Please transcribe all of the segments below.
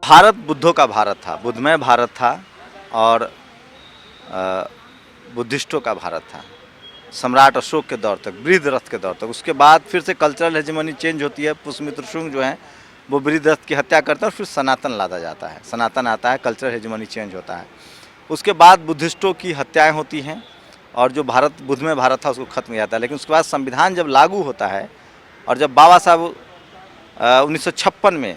भारत बुद्धों का भारत था, बुद्धमय भारत था और बुद्धिस्टों का भारत था सम्राट अशोक के दौर तक, बृहद्रथ के दौर तक। उसके बाद फिर से कल्चरल हेजेमनी चेंज होती है, पुष्यमित्र शुंग जो हैं वो बृहद्रथ की हत्या करता है और फिर सनातन लादा जाता है, सनातन आता है, कल्चरल हेजेमनी चेंज होता है। उसके बाद बुद्धिस्टों की हत्याएँ होती हैं और जो भारत बुद्धमय भारत था उसको खत्म किया जाता है। लेकिन उसके बाद संविधान जब लागू होता है और जब बाबा साहब 1956 में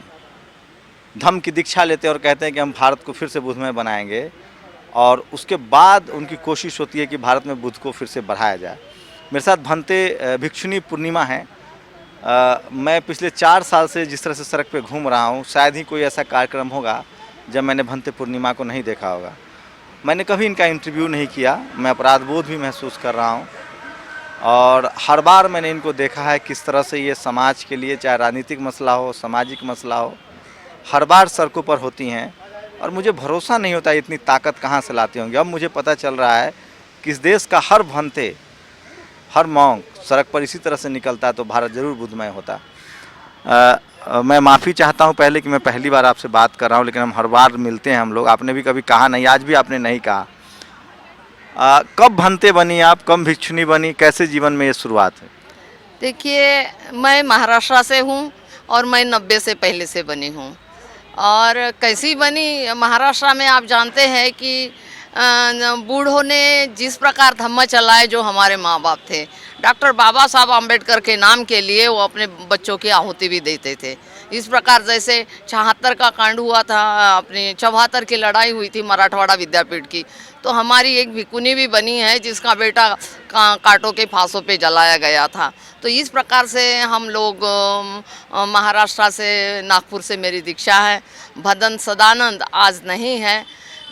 धम्म की दीक्षा लेते हैं और कहते हैं कि हम भारत को फिर से बुद्धमय बनाएंगे, और उसके बाद उनकी कोशिश होती है कि भारत में बुद्ध को फिर से बढ़ाया जाए। मेरे साथ भंते भिक्षुनी पूर्णिमा है। मैं पिछले 4 साल से जिस तरह से सड़क पे घूम रहा हूँ, शायद ही कोई ऐसा कार्यक्रम होगा जब मैंने भंते पूर्णिमा को नहीं देखा होगा। मैंने कभी इनका इंटरव्यू नहीं किया, मैं अपराध बोध भी महसूस कर रहा हूँ, और हर बार मैंने इनको देखा है किस तरह से ये समाज के लिए, चाहे राजनीतिक मसला हो, सामाजिक मसला हो, हर बार सड़कों पर होती हैं। और मुझे भरोसा नहीं होता इतनी ताकत कहाँ से लाती होंगी। अब मुझे पता चल रहा है कि इस देश का हर भंते, हर मॉन्क सड़क पर इसी तरह से निकलता है तो भारत ज़रूर बुद्धमय होता। मैं माफ़ी चाहता हूँ पहले कि मैं पहली बार आपसे बात कर रहा हूँ, लेकिन हम हर बार मिलते हैं हम लोग। आपने भी कभी कहा नहीं, आज भी आपने नहीं कहा। कब भंते बनी आप, कब भिक्षुनी बनी, कैसे जीवन में ये शुरुआत है? देखिए, मैं महाराष्ट्र से हूँ और मैं 90 से पहले से बनी हूँ। और कैसी बनी, महाराष्ट्र में आप जानते हैं कि बूढ़ों ने जिस प्रकार धम्म चलाए, जो हमारे माँ बाप थे, डॉक्टर बाबा साहब आम्बेडकर के नाम के लिए वो अपने बच्चों की आहुति भी देते थे। इस प्रकार जैसे 74 का कांड हुआ था, अपनी 74 की लड़ाई हुई थी मराठवाड़ा विद्यापीठ की, तो हमारी एक भिकुनी भी बनी है जिसका बेटा कांटों के फांसों पे जलाया गया था। तो इस प्रकार से हम लोग महाराष्ट्र से, नागपुर से मेरी दीक्षा है। भदन सदानंद आज नहीं है,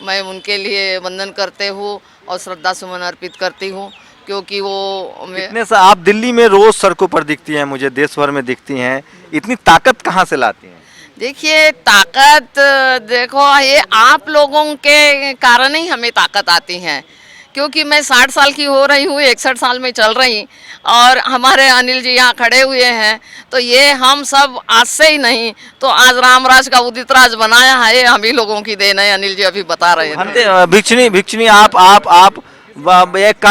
मैं उनके लिए वंदन करते हूँ और श्रद्धा सुमन अर्पित करती हूँ, क्योंकि वो कितने से आप दिल्ली में रोज़ सड़कों पर दिखती हैं, मुझे देश भर में दिखती हैं, इतनी ताकत कहाँ से लाती हैं? देखिए, ताकत देखो, ये आप लोगों के कारण ही हमें ताकत आती है, क्योंकि मैं 60 साल की हो रही हूँ, 61 साल में चल रही, और हमारे अनिल जी यहाँ खड़े हुए हैं। तो ये हम सब आज से ही नहीं, तो आज रामराज का उदित राज बनाया है, ये हम ही लोगों की देन है। अनिल जी अभी बता रहे थे। भिक्षुनी आप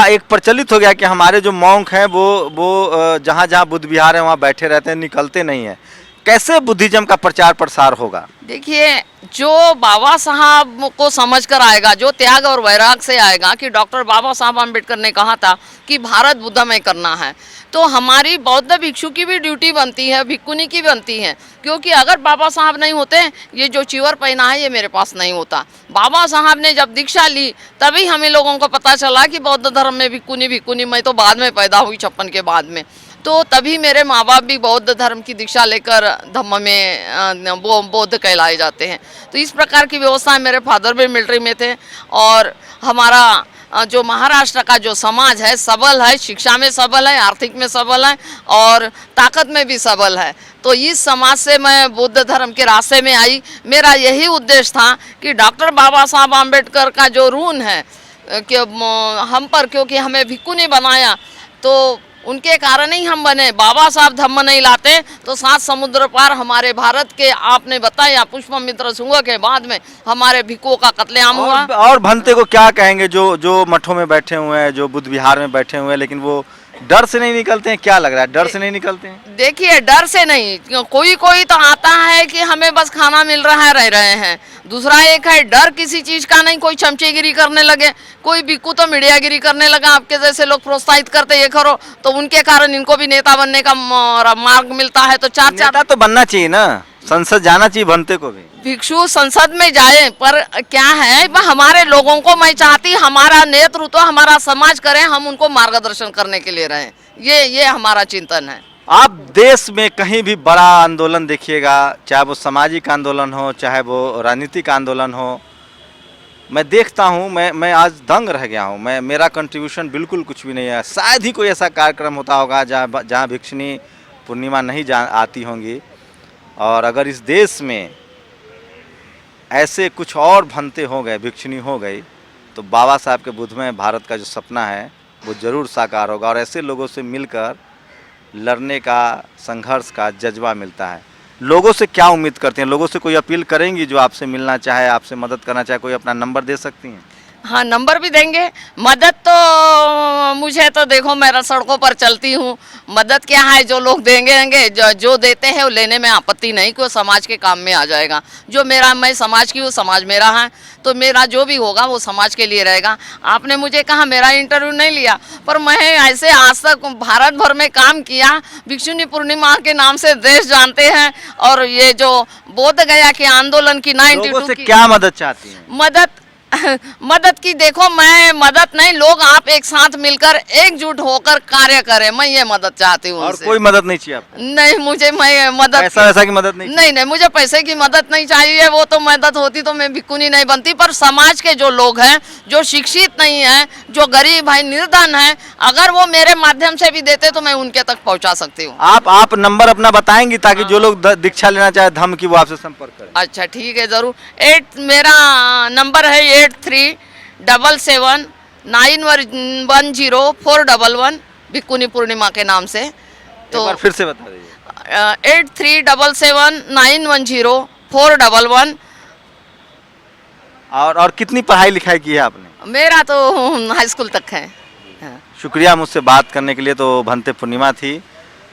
एक प्रचलित हो गया कि हमारे जो मॉन्क हैं वो जहाँ जहाँ बुद्ध विहार है वहाँ बैठे रहते हैं, निकलते नहीं हैं। कैसे बुद्धिज्म का प्रचार प्रसार होगा? देखिए, जो बाबा साहब को समझकर आएगा, जो त्याग और वैराग से आएगा, कि डॉक्टर बाबा साहब आम्बेडकर ने कहा था कि भारत बुद्धमय करना है, तो हमारी बौद्ध भिक्षु की भी ड्यूटी बनती है, भिक्षुनी की बनती है। क्योंकि अगर बाबा साहब नहीं होते, ये जो चिवर पहना है ये मेरे पास नहीं होता। बाबा साहब ने जब दीक्षा ली तभी हमें लोगों को पता चला कि बौद्ध धर्म में भिक्षुनी, मैं तो बाद में पैदा हुई, 56 के बाद में, तो तभी मेरे माँ बाप भी बौद्ध धर्म की दीक्षा लेकर धम्म में बौद्ध कहलाए जाते हैं। तो इस प्रकार की व्यवस्था, मेरे फादर भी मिलिट्री में थे, और हमारा जो महाराष्ट्र का जो समाज है सबल है, शिक्षा में सबल है, आर्थिक में सबल है और ताकत में भी सबल है। तो इस समाज से मैं बुद्ध धर्म के रास्ते में आई। मेरा यही उद्देश्य था कि डॉक्टर बाबा साहब आम्बेडकर का जो ऋण है कि हम पर, क्योंकि हमें भिक्षुनी बनाया, तो उनके कारण ही हम बने। बाबा साहब धम्म नहीं लाते तो 7 समुद्र पार हमारे भारत के, आपने बताया, पुष्यमित्र शुंग के बाद में हमारे भिक्षुओं का कत्लेआम हुआ। और भंते को क्या कहेंगे जो मठों में बैठे हुए हैं, जो बुद्ध विहार में बैठे हुए हैं, लेकिन वो डर से नहीं निकलते हैं? क्या लग रहा है, डर से नहीं निकलते हैं? देखिए, डर से नहीं, कोई तो आता है कि हमें बस खाना मिल रहा है, रह रहे हैं। दूसरा एक है डर किसी चीज का नहीं, कोई चमचेगिरी करने लगे, कोई भिक्षु तो मीडियागिरी करने लगा, आपके जैसे लोग प्रोत्साहित करते ये करो, तो उनके कारण इनको भी नेता बनने का मार्ग मिलता है। तो चार नेता तो बनना चाहिए ना, संसद जाना चाहिए भंते को भी। भिक्षु संसद में जाए, पर क्या है, हमारे लोगों को मैं चाहती हमारा नेतृत्व, हमारा समाज करें, हम उनको मार्गदर्शन करने के लिए रहें, ये हमारा चिंतन है। आप देश में कहीं भी बड़ा आंदोलन देखिएगा, चाहे वो सामाजिक आंदोलन हो, चाहे वो राजनीतिक आंदोलन हो, मैं देखता हूँ, मैं आज दंग रह गया हूँ। मेरा कंट्रीब्यूशन बिल्कुल कुछ भी नहीं है। शायद ही कोई ऐसा कार्यक्रम होता होगा जहाँ भिक्षुनी पूर्णिमा नहीं आती होंगी। और अगर इस देश में ऐसे कुछ और भंते हो गए, भिक्षुनी हो गई, तो बाबा साहब के बुद्धमय भारत का जो सपना है वो ज़रूर साकार होगा, और ऐसे लोगों से मिलकर लड़ने का, संघर्ष का जज्बा मिलता है। लोगों से क्या उम्मीद करते हैं? लोगों से कोई अपील करेंगी जो आपसे मिलना चाहे, आपसे मदद करना चाहे, कोई अपना नंबर दे सकती हैं? हाँ, नंबर भी देंगे। मदद तो मुझे तो देखो, मैं सड़कों पर चलती हूँ, मदद क्या है, जो लोग देंगे जो देते हैं वो लेने में आपत्ति नहीं, कि वो समाज के काम में आ जाएगा। जो मेरा, मैं समाज की हूँ, समाज मेरा है, तो मेरा जो भी होगा वो समाज के लिए रहेगा। आपने मुझे कहा, मेरा इंटरव्यू नहीं लिया, पर मैं ऐसे आज तक भारत भर में काम किया। भिक्षुनी पूर्णिमा के नाम से देश जानते हैं, और ये जो बोध गया के आंदोलन की लोगों 92 से की क्या मदद चाहती हैं? मदद की, देखो मैं मदद नहीं, लोग आप एक साथ मिलकर एकजुट होकर कार्य करें, मैं ये मदद चाहती हूँ और उनसे। कोई मदद नहीं चाहिए आपको? नहीं, मुझे मैं मदद पैसा वैसा की मदद नहीं? नहीं, मुझे पैसे की मदद नहीं चाहिए। वो तो मदद होती तो मैं भिक्षुनी नहीं बनती। पर समाज के जो लोग हैं, जो शिक्षित नहीं हैं, जो गरीब है, निर्धन है, अगर वो मेरे माध्यम से भी देते तो मैं उनके तक पहुंचा सकती हूँ। आप नंबर अपना बताएंगी ताकि जो लोग दीक्षा लेना चाहे धम्म की, वो आपसे संपर्क करें। अच्छा, ठीक है, ज़रूर। मेरा नंबर है 8377910411, भिक्षुनी पूर्णिमा के नाम से। तो एक बार फिर से बता दीजिए। 8377910411। और कितनी पढ़ाई लिखाई की है आपने? मेरा तो हाई स्कूल तक है। हाँ। शुक्रिया मुझसे बात करने के लिए। तो भंते पूर्णिमा थी।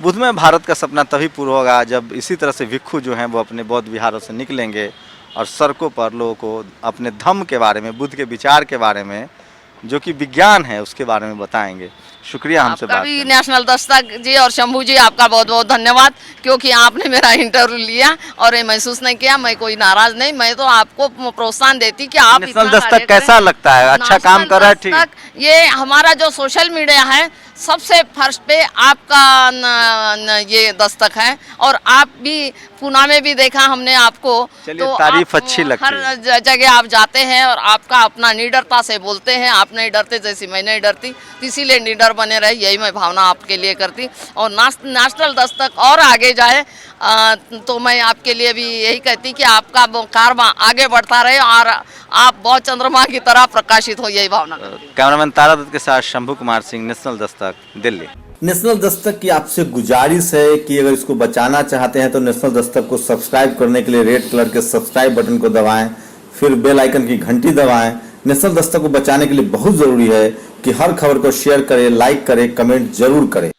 बुद्धमय भारत का सपना तभी पूरा होगा जब इसी तरह से भिक्षु जो हैं वो अपने बौद्ध विहारों से निकलेंगे और सड़कों पर लोगों को अपने धम्म के बारे में, बुद्ध के विचार के बारे में, जो कि विज्ञान है, उसके बारे में बताएंगे। शुक्रिया हमसे आपका बात भी करने। नेशनल दस्तक जी और शंभू जी, आपका बहुत बहुत धन्यवाद, क्योंकि आपने मेरा इंटरव्यू लिया और ये महसूस नहीं किया। मैं कोई नाराज नहीं, मैं तो आपको प्रोत्साहन देती कि आप नेशनल इतना दस्तक कार्य कैसा करें। लगता है? अच्छा काम कर रहा है? ठीक है। दस्तक, ये हमारा जो सोशल मीडिया है, सबसे फर्स्ट पे आपका ये दस्तक है। और आप भी पूना में भी देखा हमने आपको, चलिए, तारीफ आप अच्छी लगती हर है। जगह आप जाते हैं और आपका अपना निडरता से बोलते हैं। आप नहीं डरते जैसी मैं नहीं डरती, इसीलिए निडर बने रहे, यही मैं भावना आपके लिए करती। और नेशनल दस्तक और आगे जाए तो मैं आपके लिए भी यही कहती कि आपका कारवा आगे बढ़ता रहे और आप बहुत चंद्रमा की तरह प्रकाशित हो, यही भावना करती हूँ। कैमरामैन तारा दत्त के साथ शंभू कुमार सिंह, नेशनल दस्तक, दिल्ली। नेशनल दस्तक की आपसे गुजारिश है कि अगर इसको बचाना चाहते हैं तो नेशनल दस्तक को सब्सक्राइब करने के लिए रेड कलर के सब्सक्राइब बटन को दबाएं, फिर बेल आइकन की घंटी दबाएं। नेशनल दस्तक को बचाने के लिए बहुत जरूरी है कि हर खबर को शेयर करें, लाइक करें, कमेंट जरूर करें।